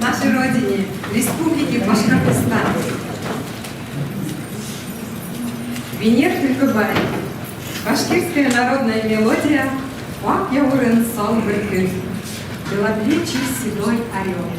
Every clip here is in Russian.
Нашей родине, Республике Башкортостан. Венер Тюлькыбай. Башкирская народная мелодия «Ак яурын сал быркын». Белоплечий седой орел.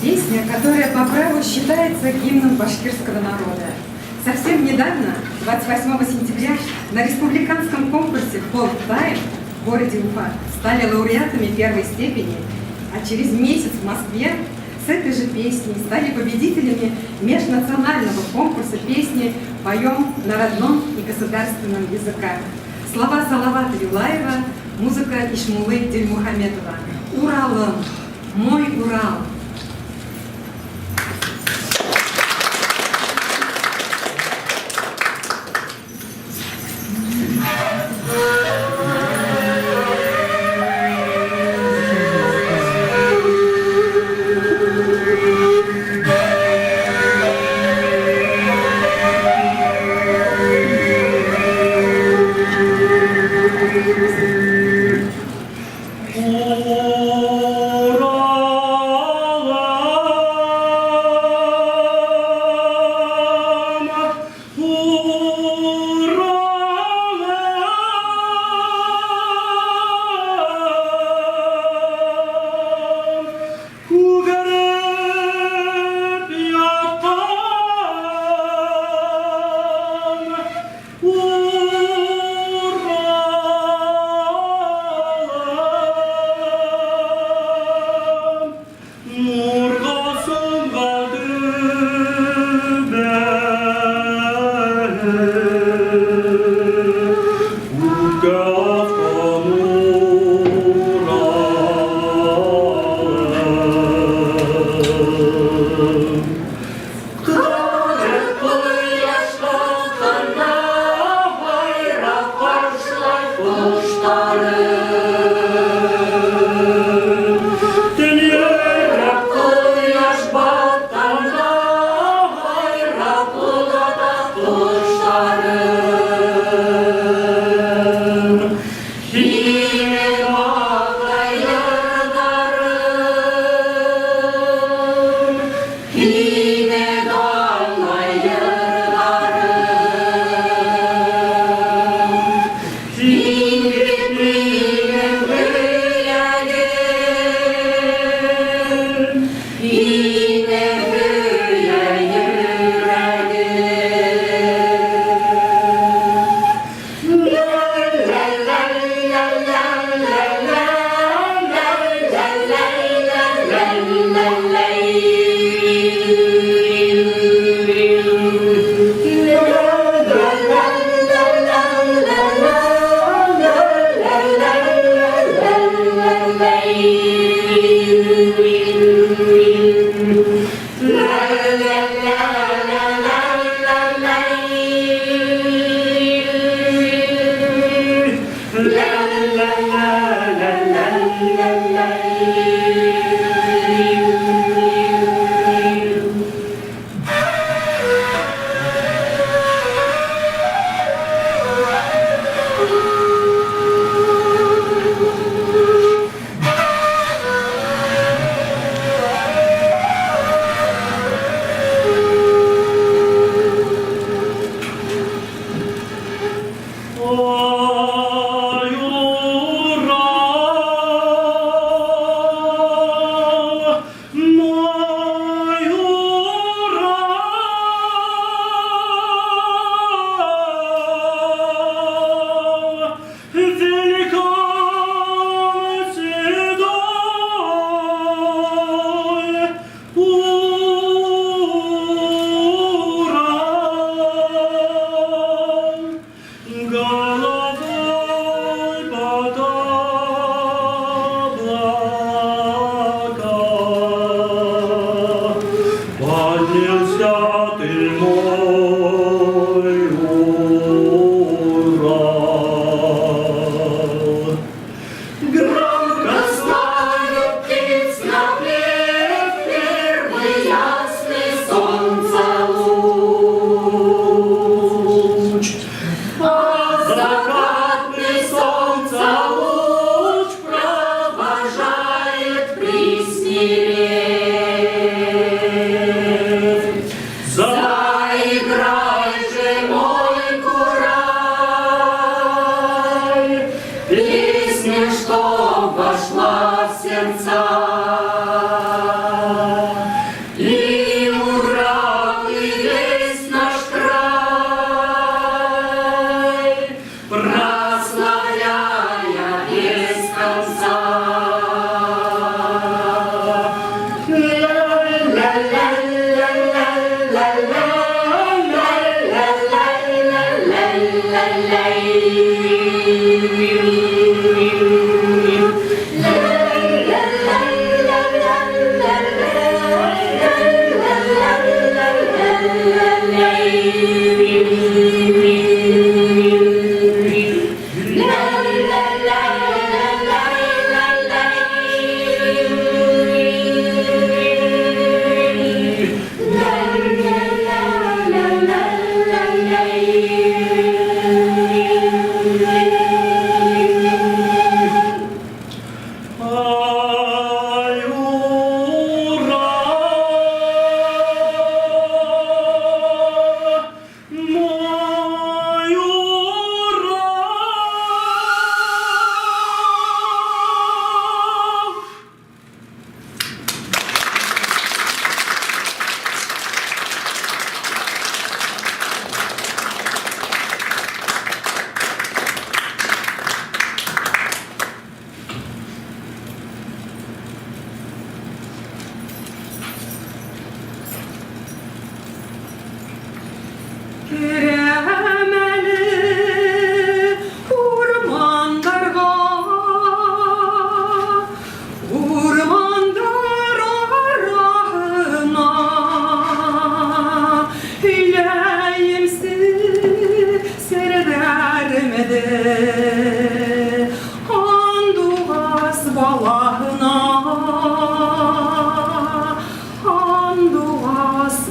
Песня, которая по праву считается гимном башкирского народа. Совсем недавно, 28 сентября, на республиканском конкурсе «Folk Time» в городе Уфа стали лауреатами первой степени, а через месяц в Москве с этой же песней стали победителями межнационального конкурса песни «Поем на родном и государственном языках». Слова Салавата Юлаева, музыка Ишмулы Дильмухаметова. «Уралым, мой Урал». Урал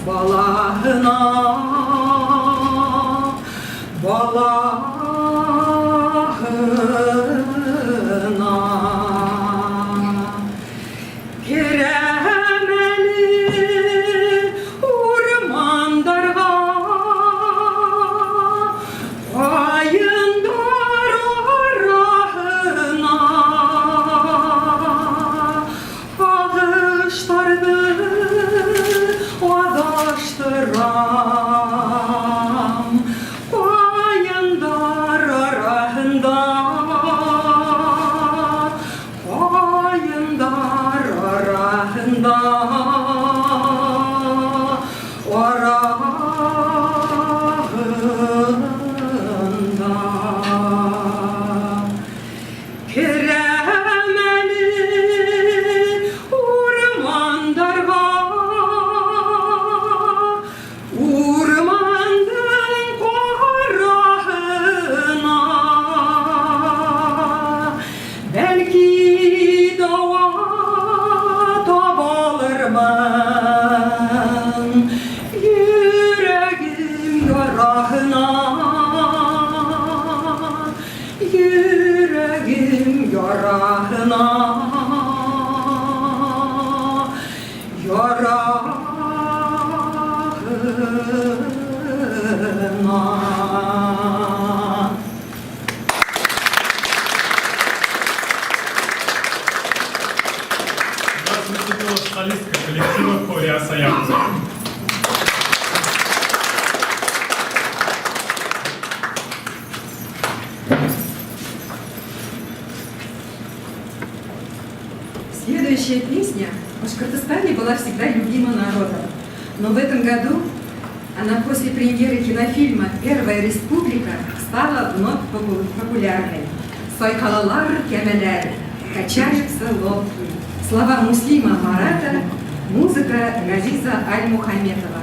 балагна. yarağına. Нас выступила солистка коллектива «Хоря Саянца». Следующая песня в Башкортостане была всегда любима народом. Но в этом году она после премьеры кинофильма «Первая республика» стала вновь популярной. «Сойкалалар кемелер», «Качаются лодки». Слова Муслима Марата, музыка Газиза Аль-Мухаметова.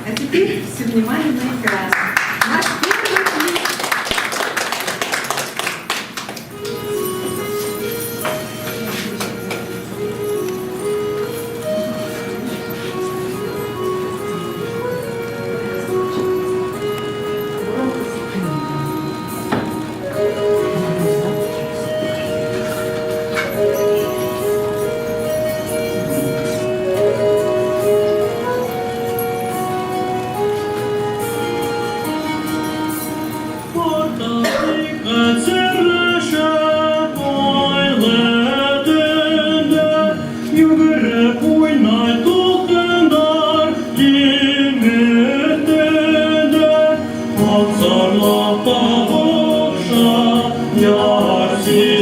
А теперь все внимание на экран. Наш первый клип. Me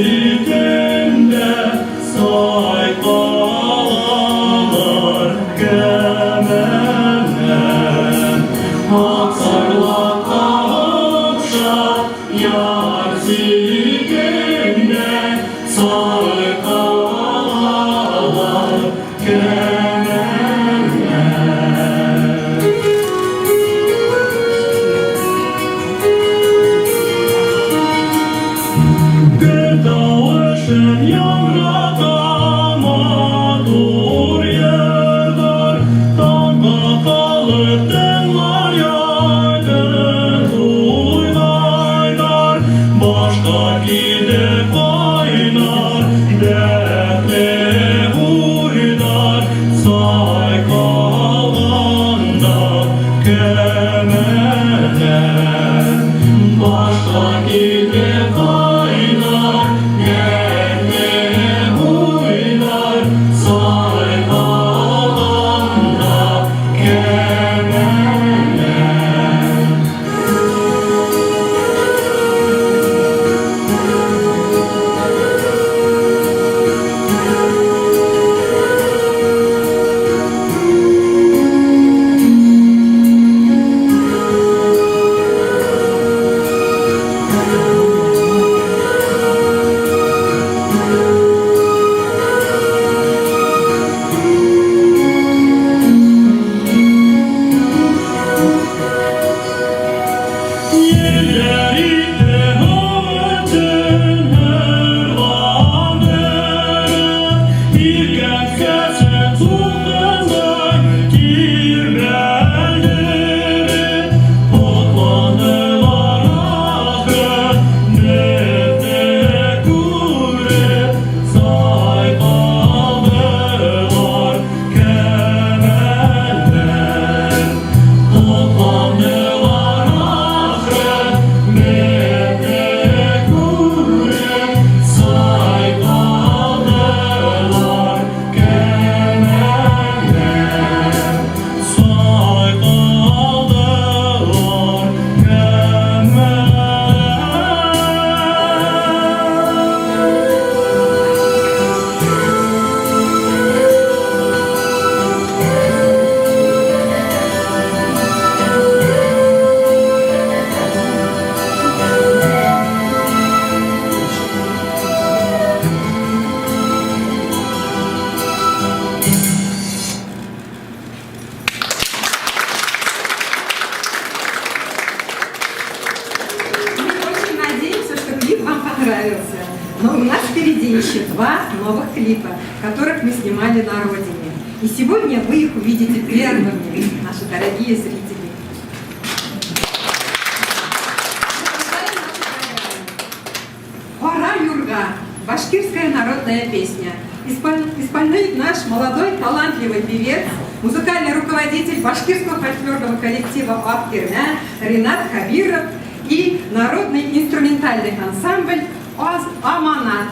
понравился. Но у нас впереди еще 2 новых клипа, которых мы снимали на родине. И сегодня вы их увидите первыми, наши дорогие зрители. «Пора, Юрга» – башкирская народная песня. Исполняет наш молодой талантливый певец, музыкальный руководитель башкирского фольклорного коллектива «Апкирня» Ринат Хабиров и народный инструментальный ансамбль «Аманат».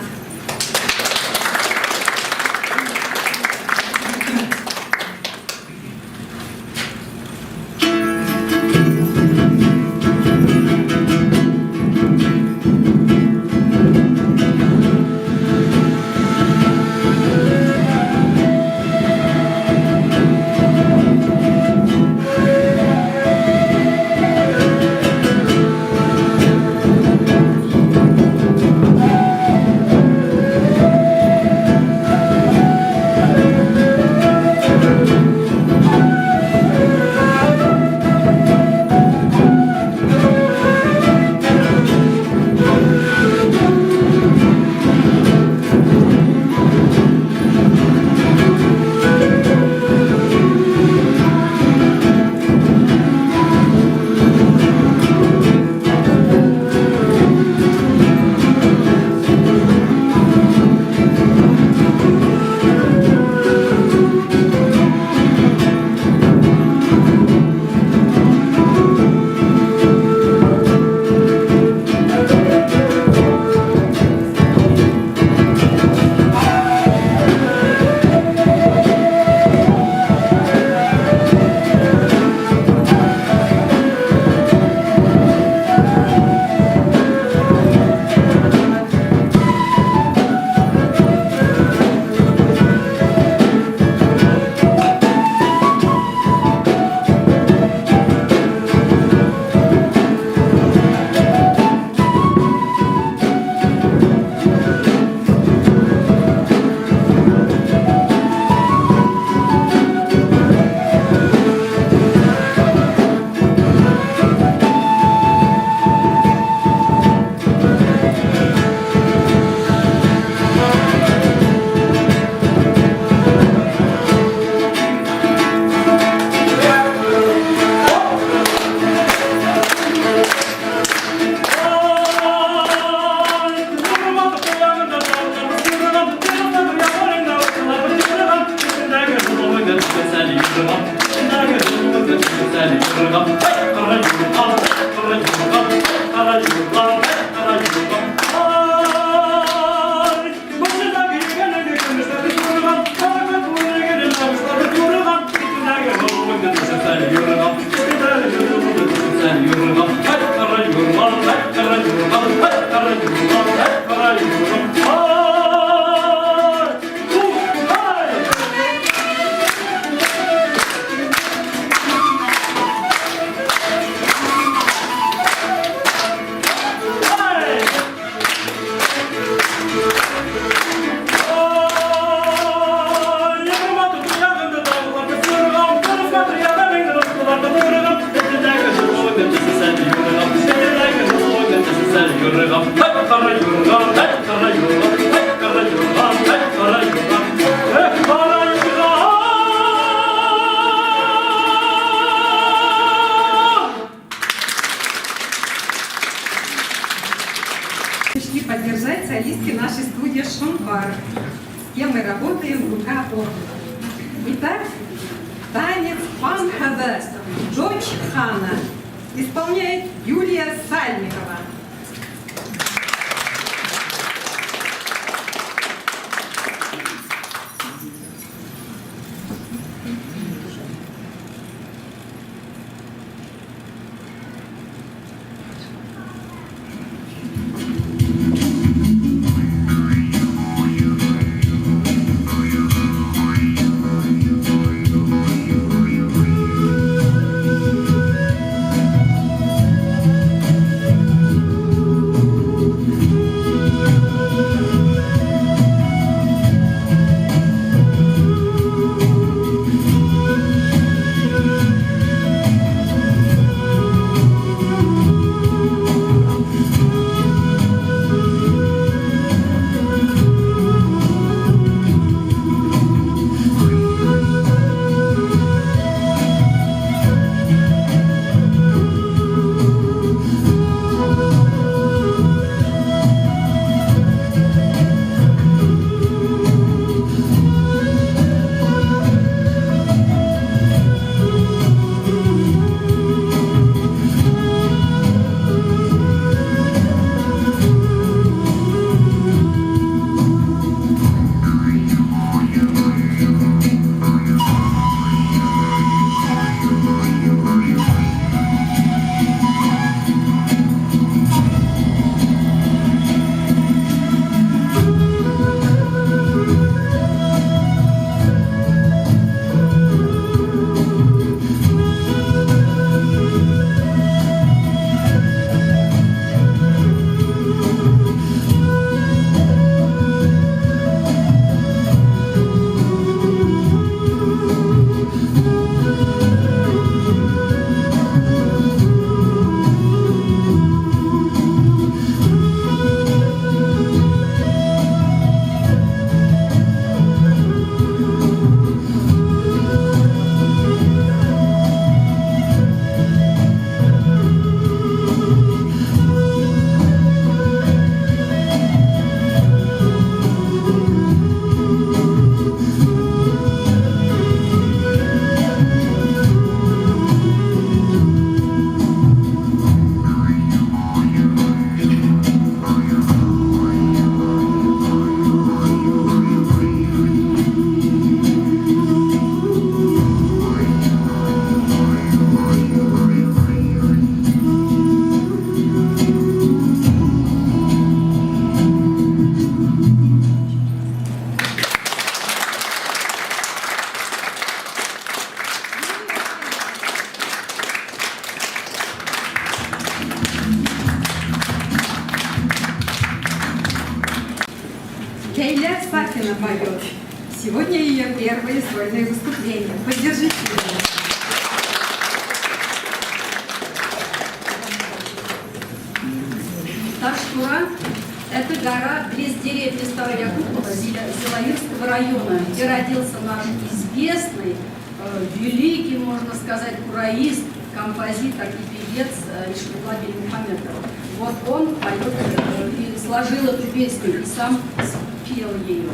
Пришли поддержать солистки нашей студии «Шонпар», с кем мы работаем рука об руку. Итак, танец Панхада, дочь хана, исполняет Юлия Сальникова. Сафина поет. Сегодня ее первые сольные выступления. Поддержите ее. Таштура – это гора близ деревни Староякутова Зилаирского района, где родился наш известный, великий, можно сказать, кураист, композитор и певец Ишмулла Бельмухамедов. Вот он поет и сложил эту песню и сам спел ее.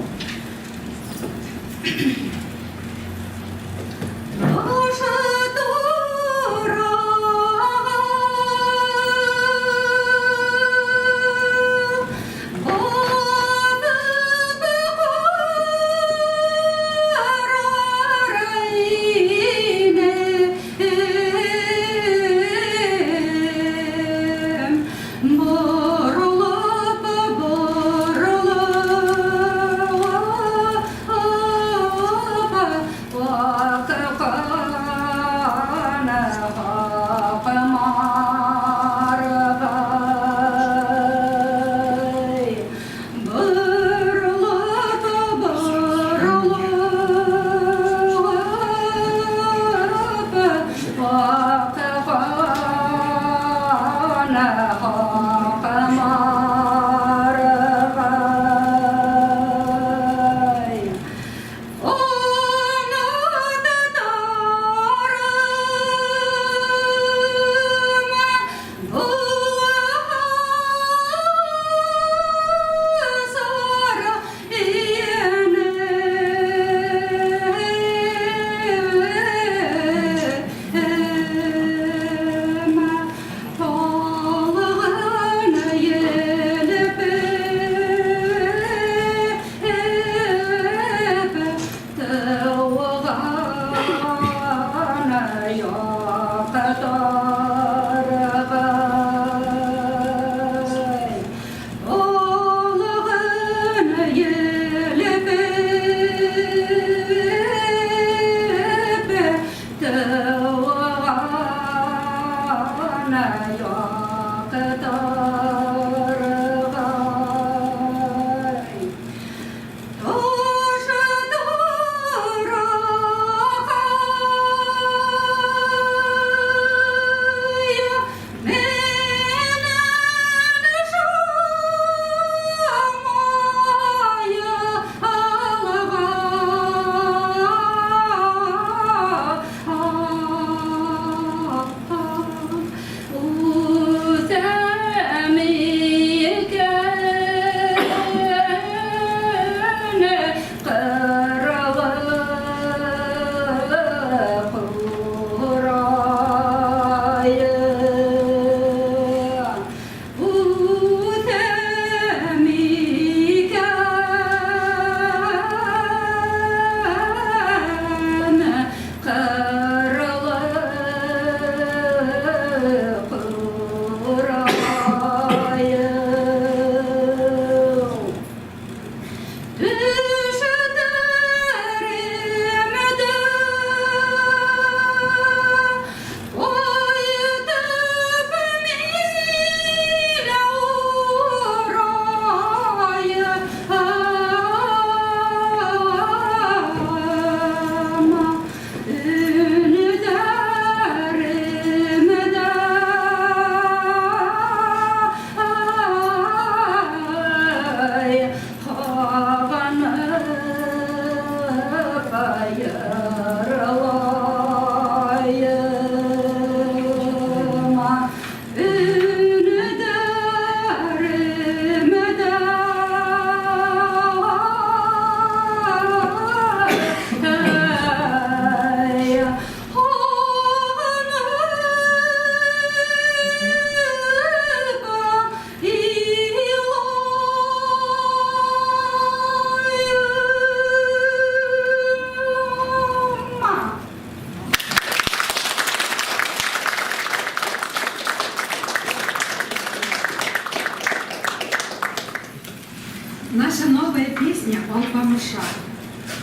Наша новая песня «Алпамыша».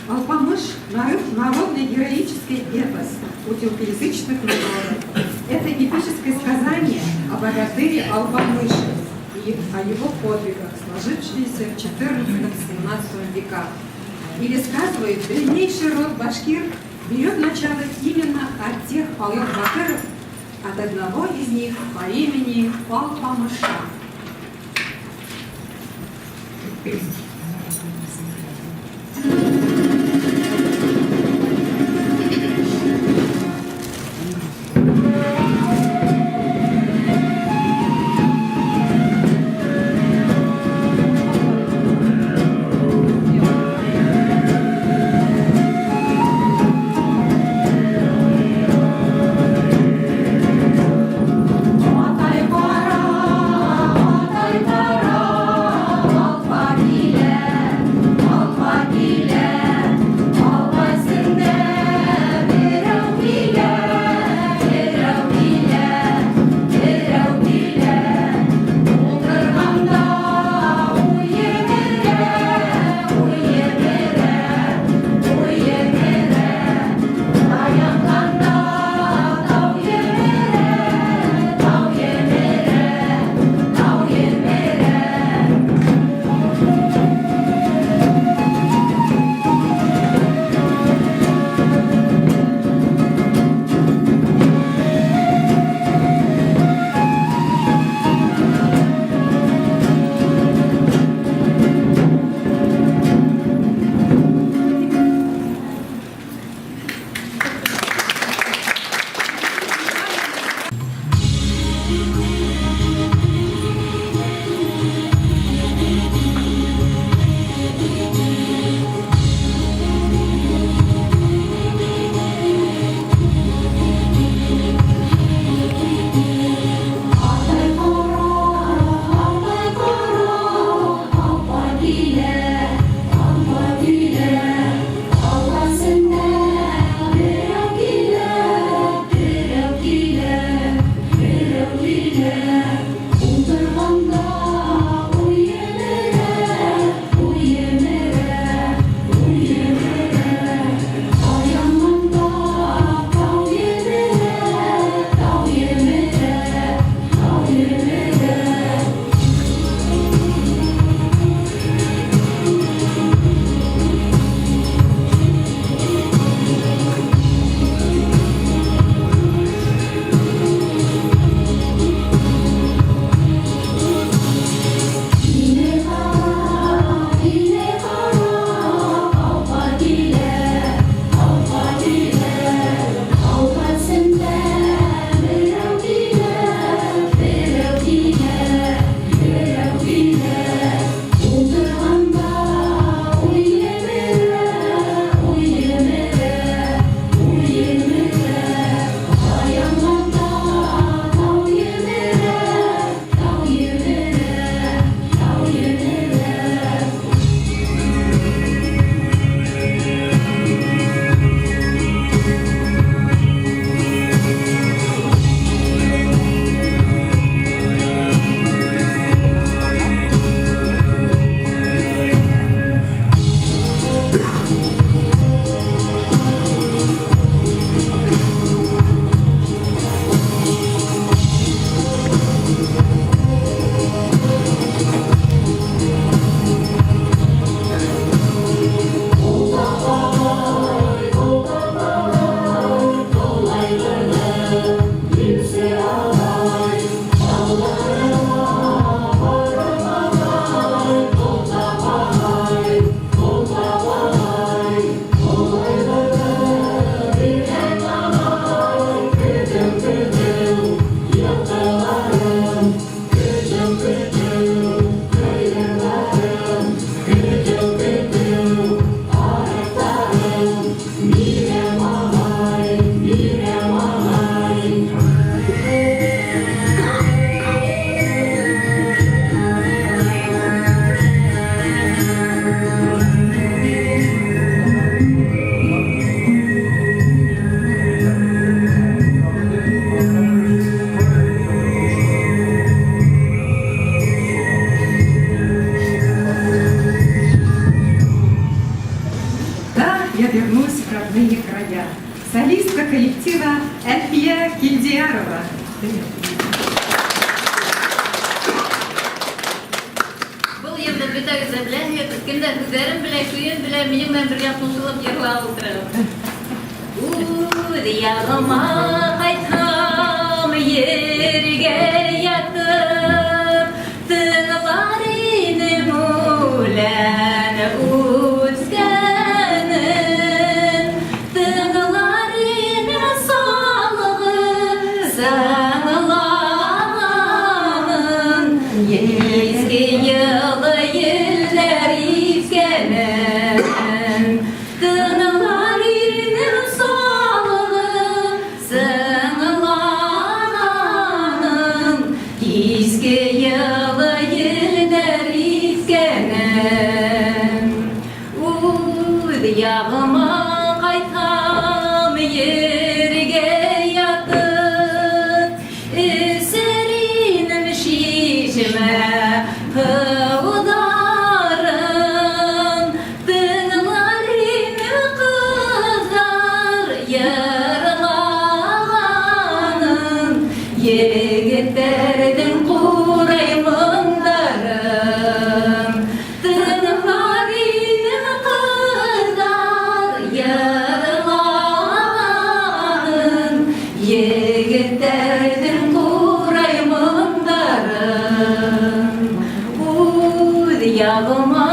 Алпамыш – народный героический эпос у тюркоязычных народов. Это эпическое сказание о богатыре Алпамыше, и о его подвигах, сложившиеся в XIV-XVII веках. И рассказывает, древнейший род башкир берет начало именно от тех палык-бакыров, от одного из них по имени Пал-Памыша. солистка коллектива Эльфия Кильдиярова. Фәризә белән көндә күзләрем белән көен белән минем белән бергә кушылып йырлап утырып. Ягыма кайтам ергә ятып, тыңлар инем үлән үткәнен, тыңлар инем салгы саңлағанын, еске йылы елләр искәнен, тыңлар инем салгы саңлағанын, еске йылы елләр искәнен. Ягыма кайтам ергә ятып, эсеринем шишмә һыударым, тыңлар инем кызлар йырлаганын, егетләрнең кураймындарын, тыңлар инем кызлар йырлаганын, егетләрнең кураймындарын. Үз ягыма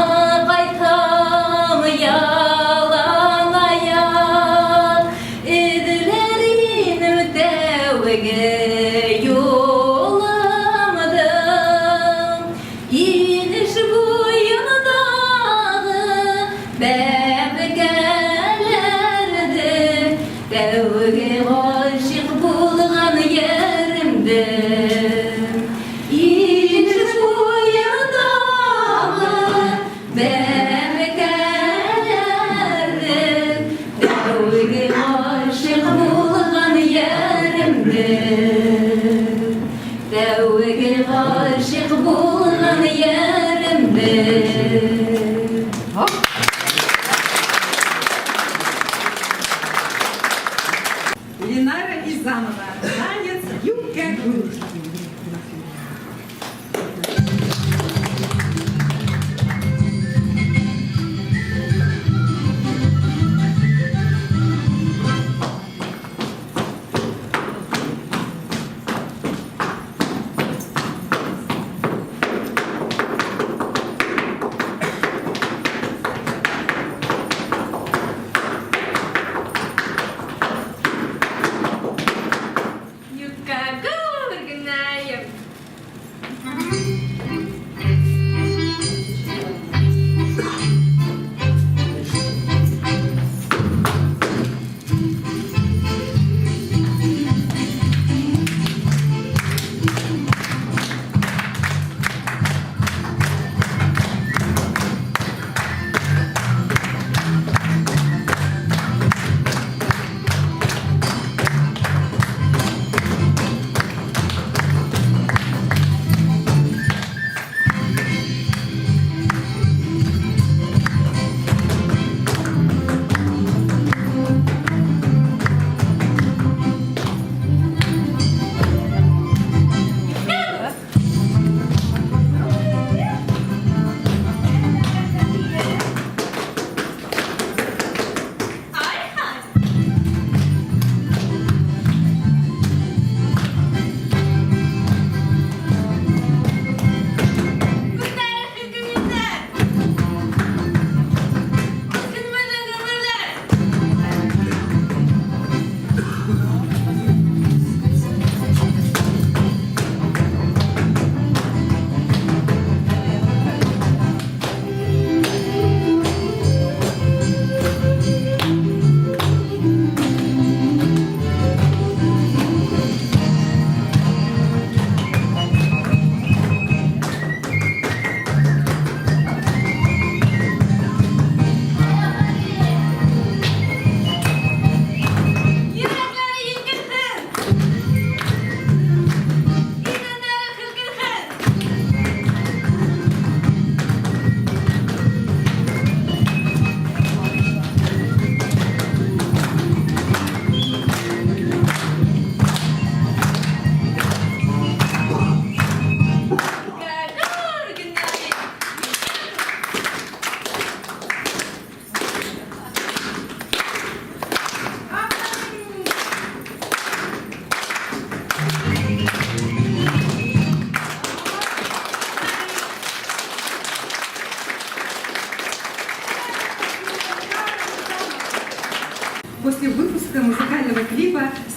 кайтам ялан аяк, эҙләр инем тәүге юлымды, инеш буйындағы бәбкәләрде, тәүге ғашиқ булған еремде. Инеш буйындағы бәбкәләрде, тәүге ғашиқ булған еремде. Тәүге ғашиқ булған еремде. Ленара Изамова. Танец юбка-гур.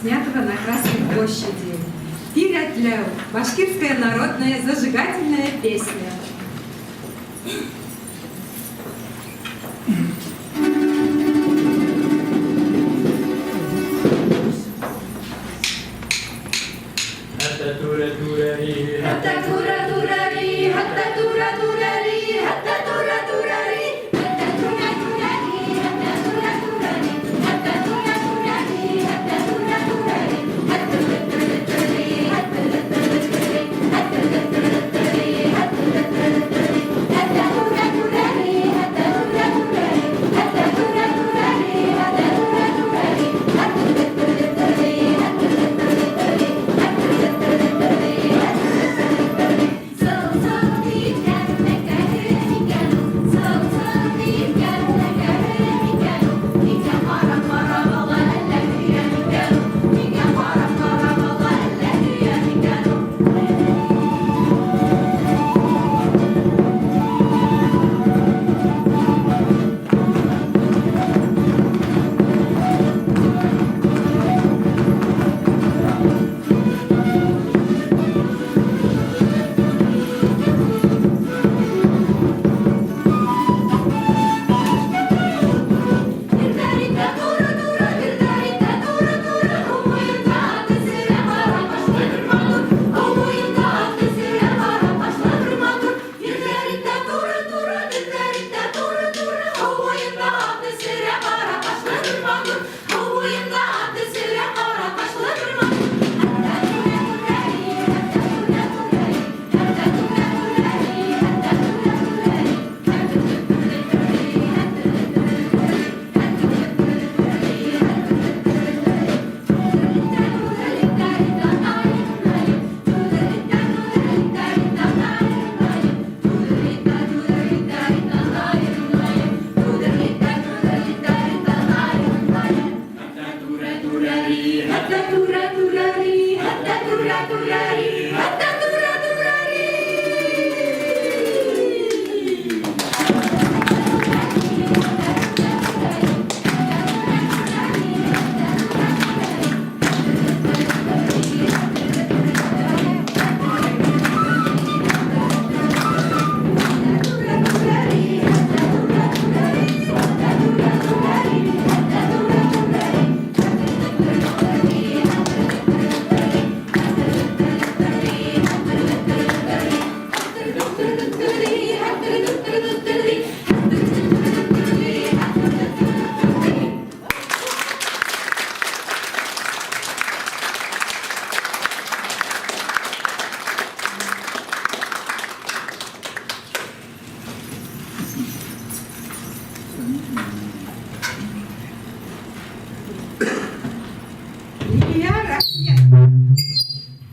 снятого на Красной площади. Тирятляу. Башкирская народная зажигательная песня.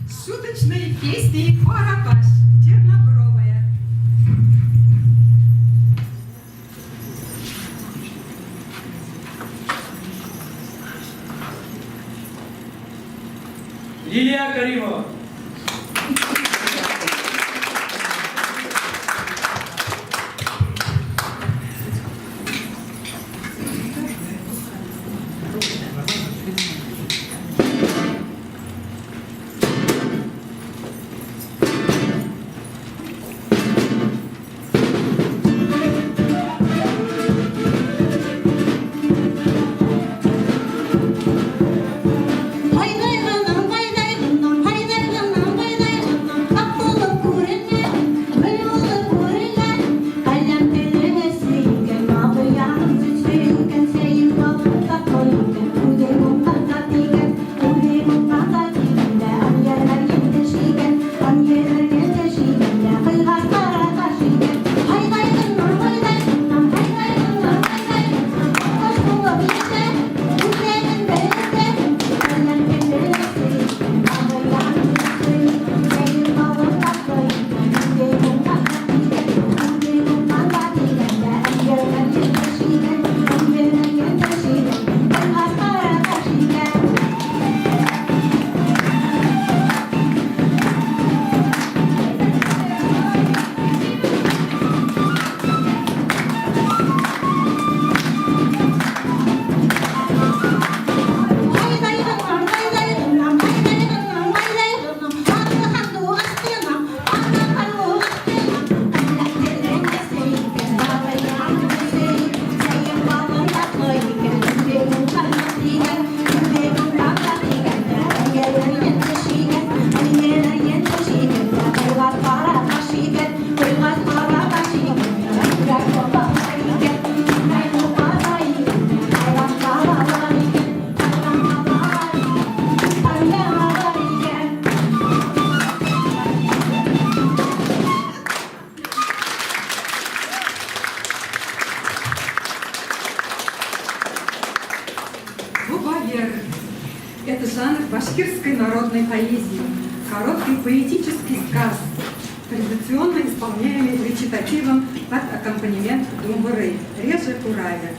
Шуточные песни «Карабаш» чернобровая. башкирской народной поэзии, короткий поэтический сказ, традиционно исполняемый речитативом под аккомпанемент думбуры, реже ураве.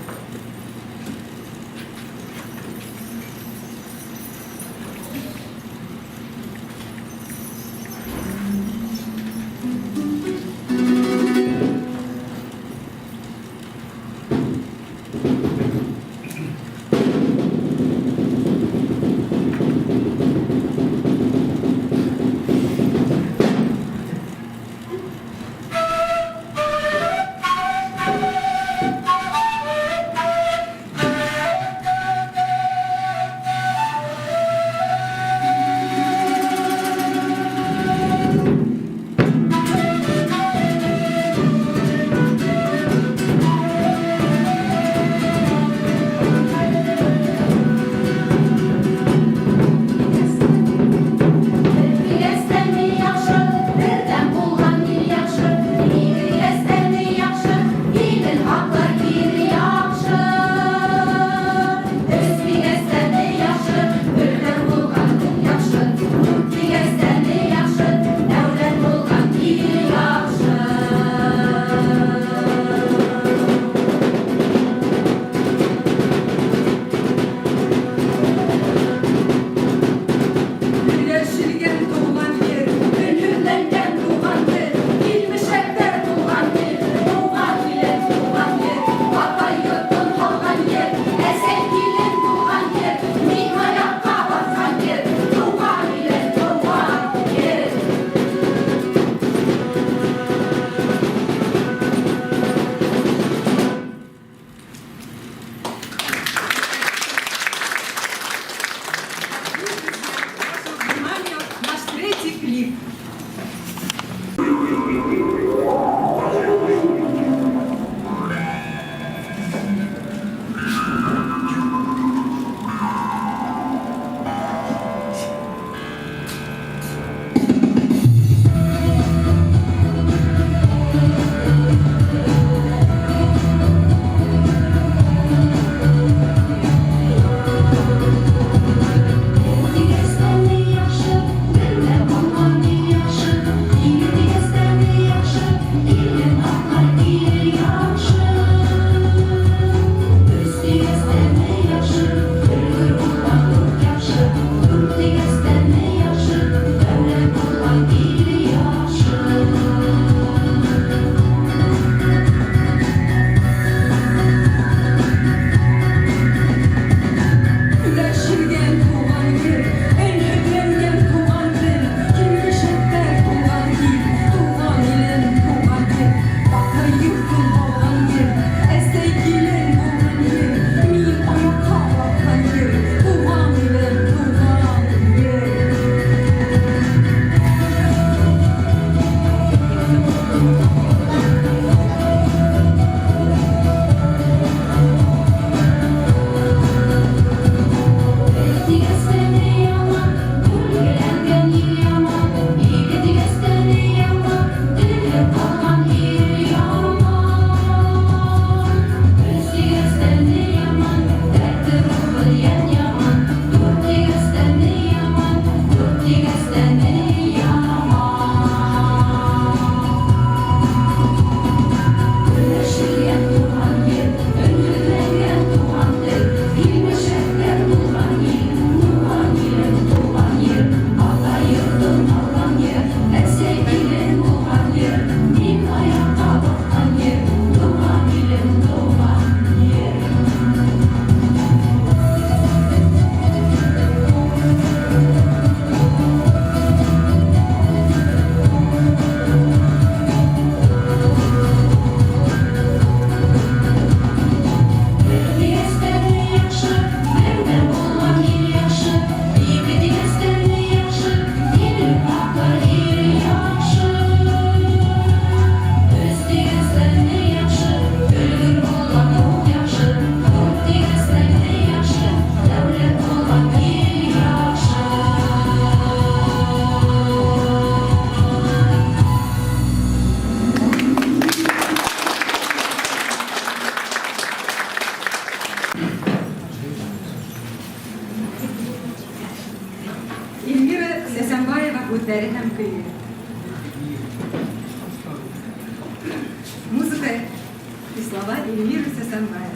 и слова Эльмиры Сасанбаевой.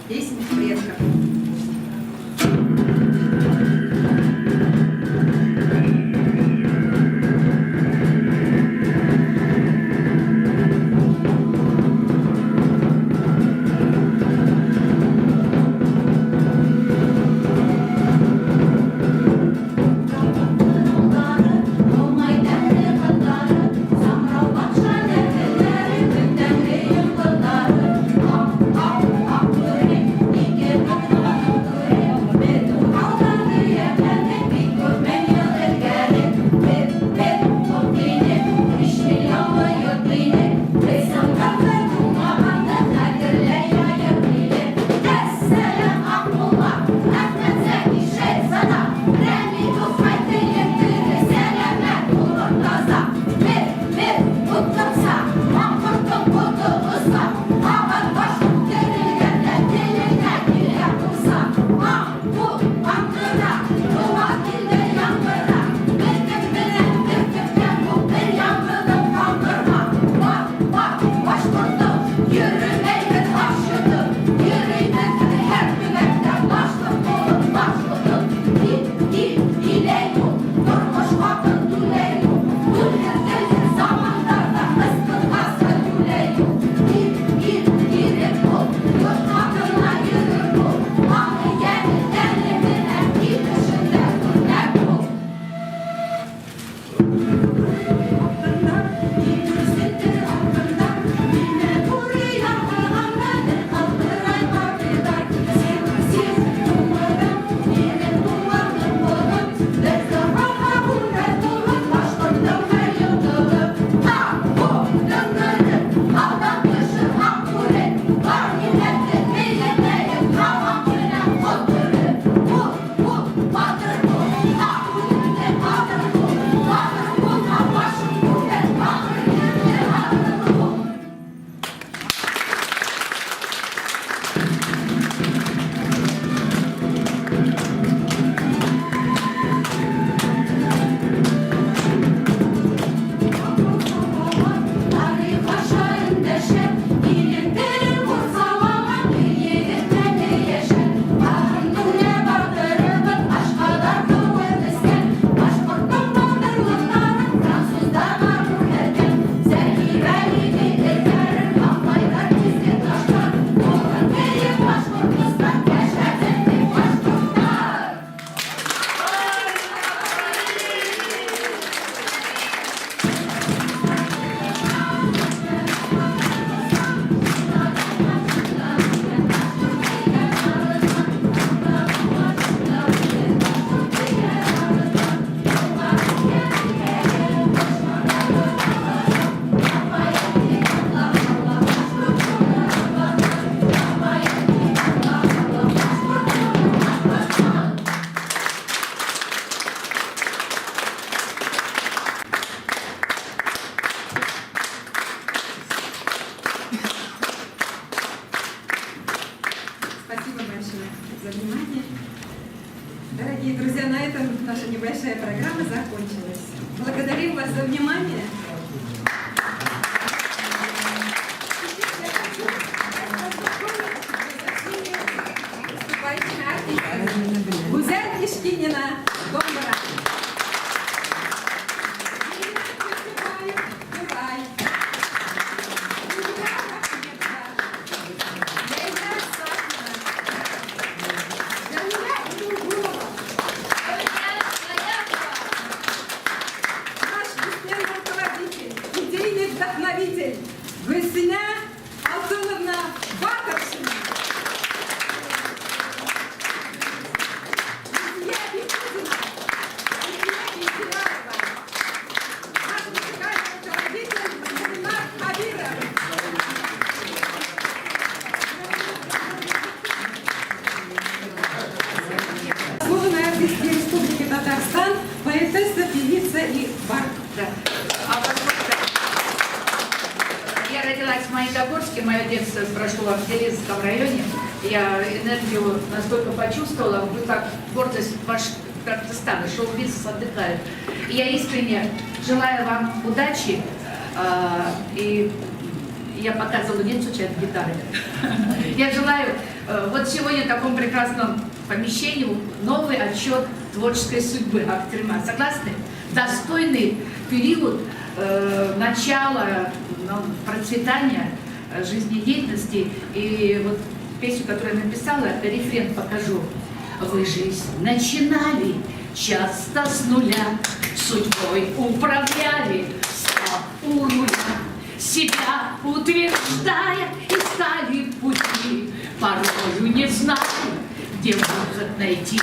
Песня предков. Дорогие друзья, на этом наша небольшая программа закончилась. Благодарим вас за внимание. Гузель Кишкинина, Домбара. Вдохновитель Гульсина Алтуновна Батовшина. Лидия Бекутина, Лидия Бекутина, наш музыкальный руководитель Мухаммад Хабиров. Заслуженная артистка Республики Татарстан, поэтесса, певица и бард. Я родилась в Магнитогорске, мое детство прошло в Делинском районе. Я энергию настолько почувствовала, вы как гордость ваш Татарстана, шоу-бизнес отдыхает. И я искренне желаю вам удачи. И я показывала, нет случайно гитары. Я желаю вот сегодня в таком прекрасном помещении новый отчет творческой судьбы Актерма. Согласны? Достойный период начала процветания жизнедеятельности. И вот песню, которую я написала, рефрен покажу. Вы жизнь начинали часто с нуля, судьбой управляли, став у руля, себя утверждая, искали пути, порою не знали, где выход найти.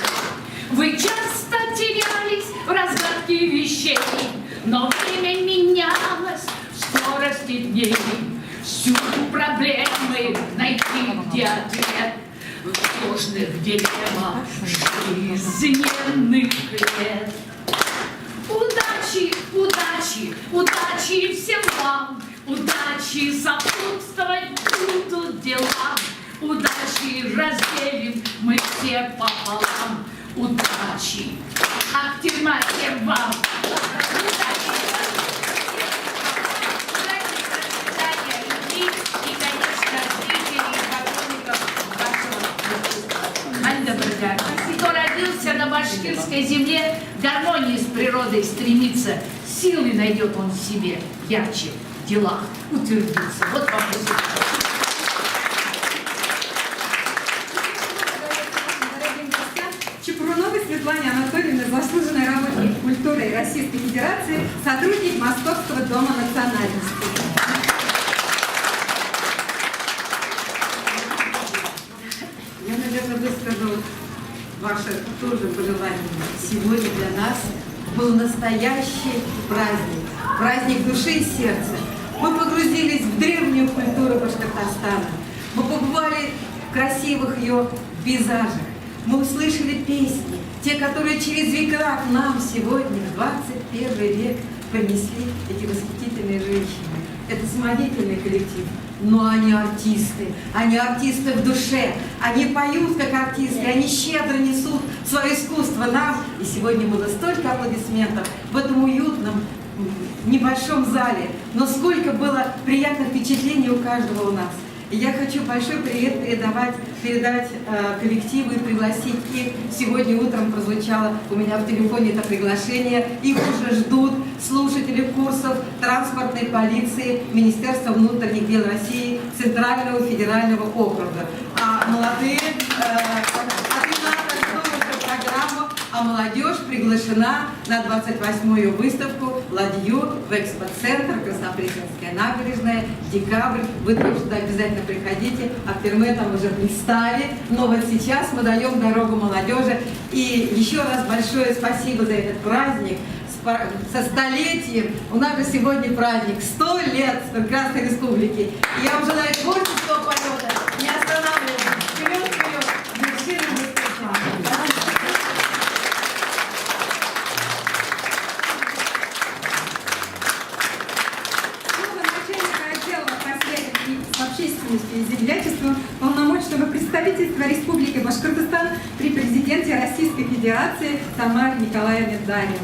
Вы часто терялись в разгадке вещей, но время менялось в скорости дней. Всюду проблемы найти, где ответ в сложных дилеммах жизненных лет. Удачи, удачи, удачи всем вам, удачи сопутствовать будут делам, удачи разделим мы все пополам, удачи, Актерма всем вам. Кто родился на башкирской земле, гармонии с природой стремится, силы найдет он в себе, ярче в делах утвердится. Вот вам Чепуруновой Светлане Анатольевне, заслуженной работник культуры Российской Федерации, сотрудник Московского дома национальности. Я, наверное, выскажу ваше тоже пожелание. Сегодня для нас был настоящий праздник. Праздник души и сердца. Мы погрузились в древнюю культуру Башкортостана. Мы побывали в красивых ее пейзажах. Мы услышали песни, те, которые через века к нам сегодня, в 21 век, принесли эти восхитительные женщины. Это самодеятельный коллектив. Но они артисты в душе, они поют как артисты, они щедро несут свое искусство нам. И сегодня было столько аплодисментов в этом уютном, небольшом зале, но сколько было приятных впечатлений у каждого у нас. И я хочу большой привет передать коллективу и пригласить их. Сегодня утром прозвучало у меня в телефоне это приглашение. Их уже ждут слушатели курсов транспортной полиции Министерства внутренних дел России Центрального федерального округа. А молодые программу, а молодежь приглашена на 28-ю выставку «Ладью» в экспоцентр Краснопресненская набережная, декабрь. Вы тоже туда обязательно приходите, Актерме там уже представили. Но вот сейчас мы даем дорогу молодежи. И еще раз большое спасибо за этот праздник. Со столетием. У нас же сегодня праздник. 100 лет прекрасной республики. И я вам желаю творческого полета. Не останавливайтесь. Вперед, вперед. Вершина мастерства. С общественностью и землячеством полномочного представительства Республики Башкортостан при президенте Российской Федерации Тамаре Николаевне Дариной.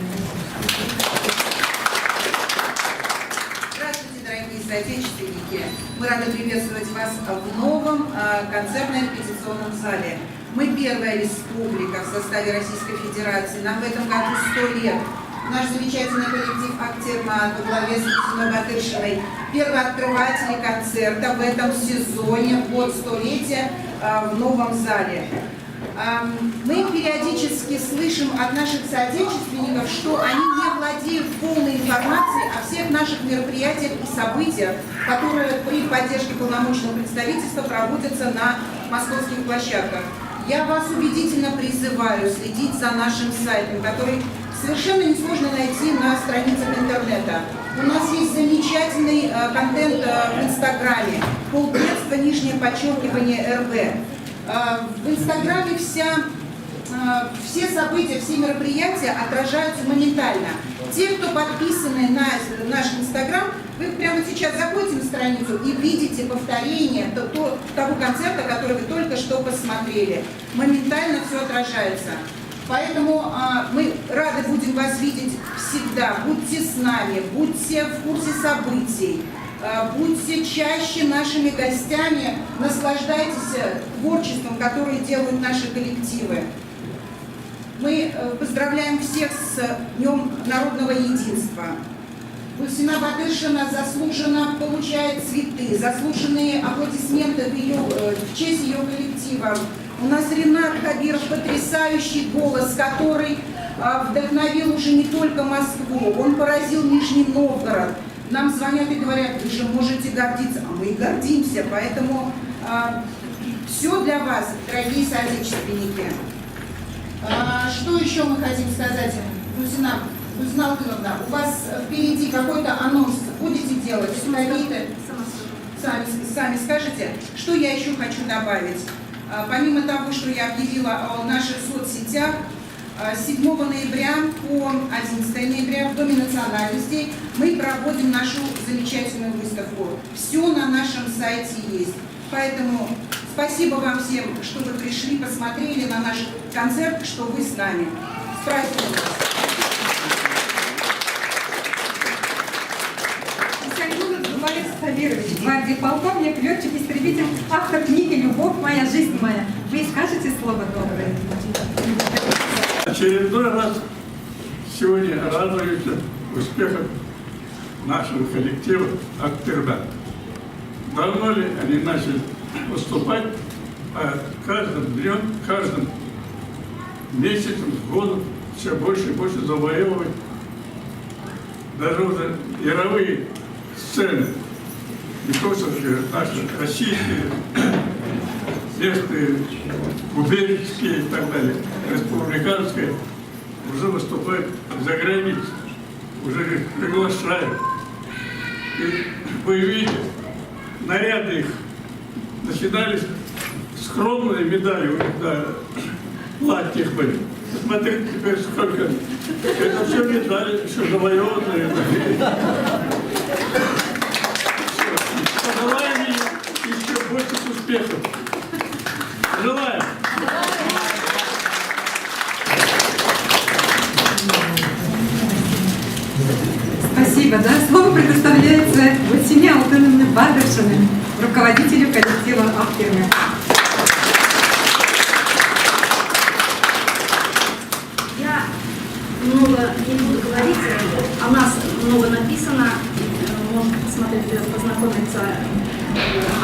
Здравствуйте, дорогие соотечественники! Мы рады приветствовать вас в новом концертно-репетиционном зале. Мы первая республика в составе Российской Федерации. Нам в этом году 100 лет. Наш замечательный коллектив Актерма во главе с Кристиной Батыршиной первооткрыватели концерта в этом сезоне от столетия в новом зале. Мы периодически слышим от наших соотечественников, что они не владеют полной информацией о всех наших мероприятиях и событиях, которые при поддержке полномочного представительства проводятся на московских площадках. Я вас убедительно призываю следить за нашим сайтом, который совершенно несложно найти на страницах интернета. У нас есть замечательный контент в Инстаграме, полтекста, нижнее подчеркивание РВ. В Инстаграме все события, все мероприятия отражаются моментально. Те, кто подписаны на наш Инстаграм, вы прямо сейчас заходите на страницу и видите повторение того концерта, который вы только что посмотрели. Моментально все отражается. Поэтому мы рады будем вас видеть всегда. Будьте с нами, будьте в курсе событий. будьте чаще нашими гостями, наслаждайтесь творчеством, которое делают наши коллективы. Мы поздравляем всех с Днем народного единства. Гульсина Батыршина заслуженно получает цветы, заслуженные аплодисменты в честь ее коллектива. У нас Ренат Хабиров, потрясающий голос, который вдохновил уже не только Москву, он поразил Нижний Новгород. Нам звонят и говорят: вы же можете гордиться, а мы и гордимся, поэтому все для вас, дорогие соотечественники. Что еще мы хотим сказать? Гульсина Алтыновна, у вас впереди какой-то анонс будете делать? Сами скажете. Что я еще хочу добавить? Помимо того, что я объявила о наших соцсетях, 7 ноября по 11 ноября в Доме национальностей мы проводим нашу замечательную выставку. Все на нашем сайте есть. Поэтому спасибо вам всем, что вы пришли, посмотрели на наш концерт, что вы с нами. С праздником вас! Борис Савирович, гвардии полковник, летчик-истребитель, автор книги «Любовь моя, жизнь моя». Вы скажете слово доброе? Очередной раз сегодня радуюсь успехам нашего коллектива «Актырда». Давно ли они начали выступать, а каждым днем, каждым месяцем, годом все больше и больше завоевывать даже уже мировые сцены, не только наши российские, местные, губернские и так далее, республиканские, уже выступают за границей, уже их приглашают. И вы видите, наряды их начинались, скромные медали у них на платьях были. Смотрите теперь сколько. Это все медали, все завоеванные. Желаем еще больше успехов. Желаем. Спасибо. Да? Слово предоставляется Гульсине Алтыновне Батыршиной, руководителю коллектива «Актырда». Я много не буду говорить, о нас много написано, можно посмотреть, познакомиться,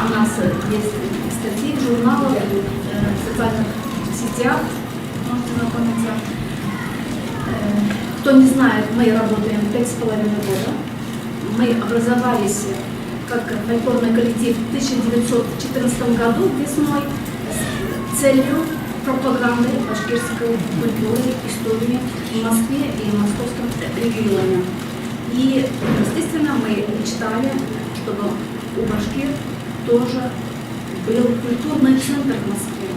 о нас есть статьи, журналы, в социальных сетях, можно знакомиться. Кто не знает, мы работаем 5,5 года. Мы образовались как фольклорный коллектив в 1914 году весной с целью пропаганды башкирской культуры, истории в Москве и в московском регионе. И, естественно, мы мечтали, чтобы у башкир тоже был культурный центр в Москве.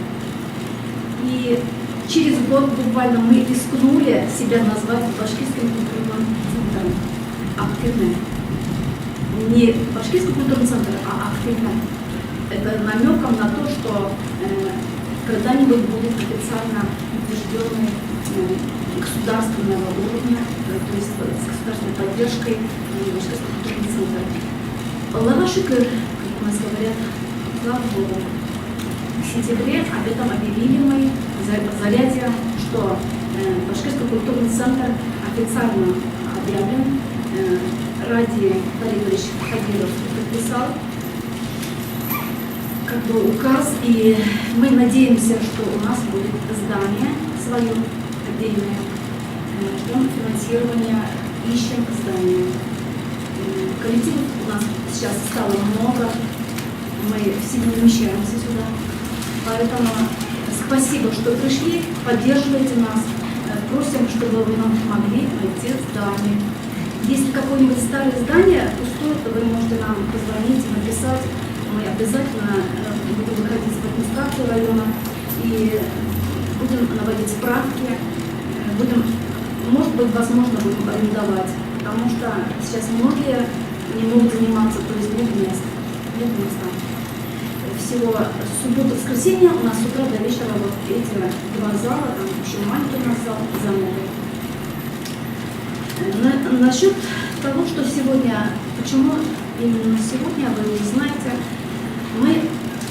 И через год буквально мы рискнули себя назвать башкирским культурным центром «Актырда». Не башкирский культурный центр, а «Актырда». Это намеком на то, что когда-нибудь будет официально утвержденный государственного уровня, то есть с государственной поддержкой башкирского культурного центра. Лавашик, как у нас говорят, слава Богу. В сентябре об этом объявили мы в заряде, что Башкирский культурный центр официально объявлен. Ради Борисович Хабиров подписал как бы указ, и мы надеемся, что у нас будет здание свое отдельное. Ждем финансирования, ищем здание. Коллективов у нас сейчас стало много, мы все не вмещаемся сюда. Поэтому спасибо, что пришли, поддерживайте нас. Просим, чтобы вы нам помогли найти здание. Если какое-нибудь старое здание пустое, то вы можете нам позвонить и написать. Мы обязательно будем выходить в администрацию района и будем наводить справки. Будем, может быть, возможно, будем арендовать, потому что сейчас многие не могут заниматься, то есть нет мест. Нет места. Всего суббота-воскресенье у нас с утра до вечера вот эти два зала, там еще маленький у нас зал заняты. Насчет того, что сегодня, почему именно сегодня, вы не знаете. Мы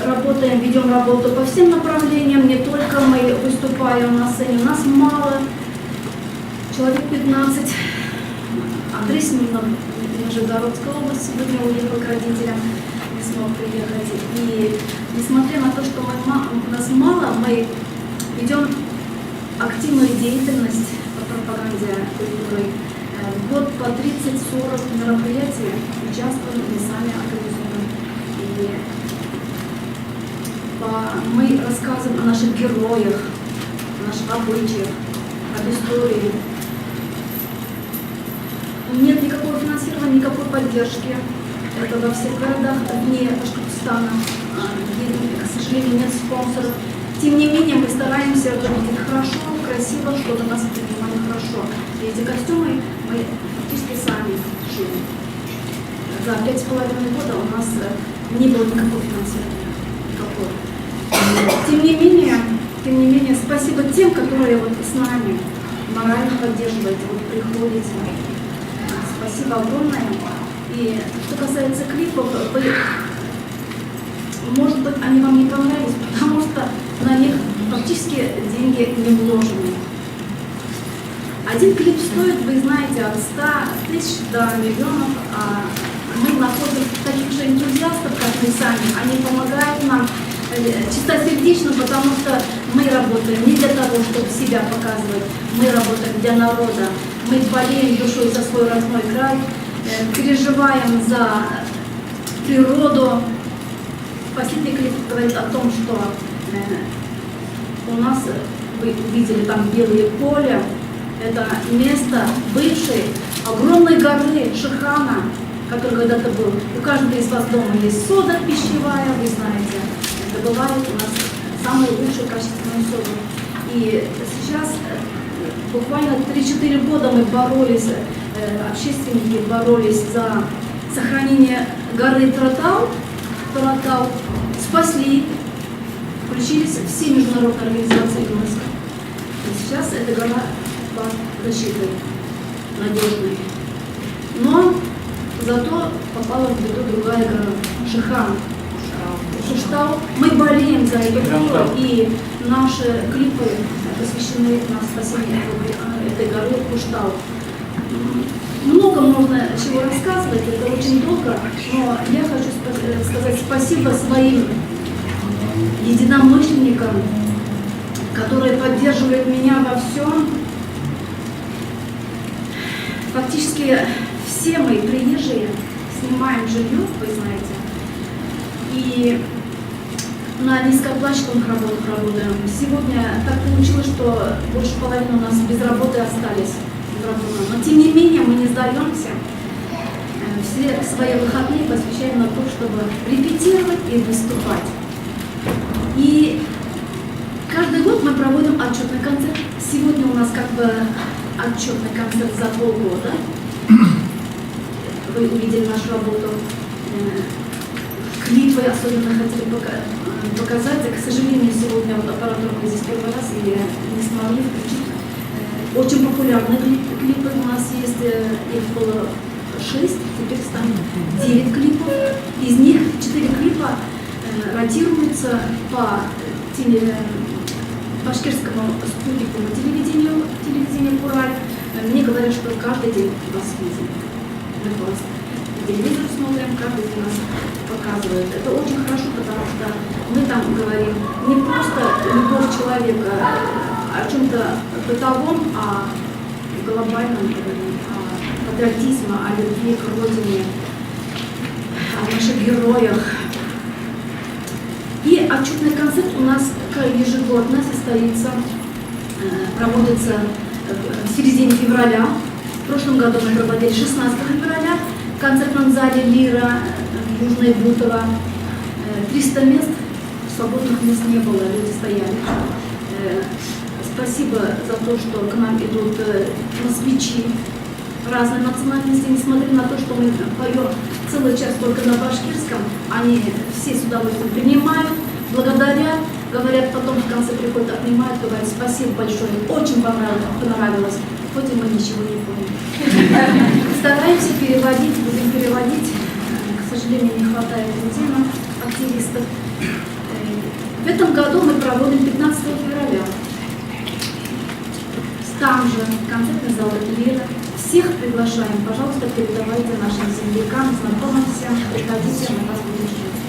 работаем, ведем работу по всем направлениям, не только мы выступаем на сцене, у нас мало, человек 15. Андрей Семенов, Нижегородская область, сегодня уехал к родителям, не смог приехать. И несмотря на то, что нас мало, мы ведем активную деятельность по пропаганде культуры. В год по 30-40 мероприятий участвуем и сами организуем. И мы рассказываем о наших героях, о наших обычаях, об истории. Нет никакого финансирования, никакой поддержки. Это во всех городах вне Башкортостана, где, к сожалению, нет спонсоров. Тем не менее, мы стараемся выглядеть хорошо, красиво, чтобы нас принимали хорошо. И эти костюмы мы фактически сами шили. За 5,5 года у нас не было никакого финансирования. Тем не менее, спасибо тем, которые вот с нами морально поддерживаете, вот приходите. Спасибо огромное. И что касается клипов, может быть, они вам не понравились, потому что на них фактически деньги не вложены. Один клип стоит, вы знаете, от 100 тысяч до миллионов. Мы находим таких же энтузиастов, как мы сами. Они помогают нам чистосердечно, потому что мы работаем не для того, чтобы себя показывать. Мы работаем для народа. Мы болеем душой за свой родной край, переживаем за природу. Последний клип говорит о том, что у нас, вы увидели там белые поля, это место бывшей огромной горы Шихана, который когда-то был. У каждого из вас дома есть сода пищевая, вы знаете. Это бывает у нас самые лучшие качественные соды. И сейчас буквально 3-4 года мы боролись, общественники боролись за сохранение горы Таратау, спасли, включились все международные организации ЮНЕСКО. И сейчас эта гора под защитой надежной. Но зато попала в беду другая гора, Шихан. Шиштау. Мы болеем за эту гору, и наши клипы посвящены на спасению этой горы Куштау. Много можно чего рассказывать, это очень долго, но я хочу сказать спасибо своим единомышленникам, которые поддерживают меня во всем. Фактически все мы приезжие снимаем жилье, вы знаете, и на низкооплачиваемых работах работаем. Сегодня так получилось, что больше половины у нас без работы остались. Но тем не менее мы не сдаемся. Все свои выходные посвящаем на то, чтобы репетировать и выступать. И каждый год мы проводим отчетный концерт. Сегодня у нас как бы отчетный концерт за полгода. Вы увидели нашу работу. Клипы особенно хотели показать. К сожалению, сегодня вот аппаратуру мы здесь первый раз и не смогли включить. Очень популярные клипы у нас есть, их было 6, теперь станет 9 клипов. Из них 4 клипа ротируются по башкирскому спутниковому телевидению «Ураль». Мне говорят, что каждый день вас видим. Мы просто телевизор смотрим, каждый день нас показывают. Это очень хорошо, потому что мы там говорим не просто любовь человека, о чем-то бытовом, а глобальном, о патриотизме, о любви к родине, о наших героях. И отчетный концерт у нас ежегодно состоится, проводится в середине февраля. В прошлом году мы проводили 16 февраля в концертном зале «Лира» в Южной Бутово. 300 мест, свободных мест не было, люди стояли. Спасибо за то, что к нам идут москвичи разной национальности. Несмотря на то, что мы поем целый час только на башкирском, они все с удовольствием принимают, благодарят, говорят, потом в конце приходят, обнимают, говорят спасибо большое, очень понравилось, хоть и мы ничего не поняли. Стараемся переводить, будем переводить. К сожалению, не хватает людей, активистов. В этом году мы проводим 15 февраля. Там же, концертный зал «Лира». Всех приглашаем, пожалуйста, передавайте нашим землякам, знакомым всем, приходите, мы вас будем ждать.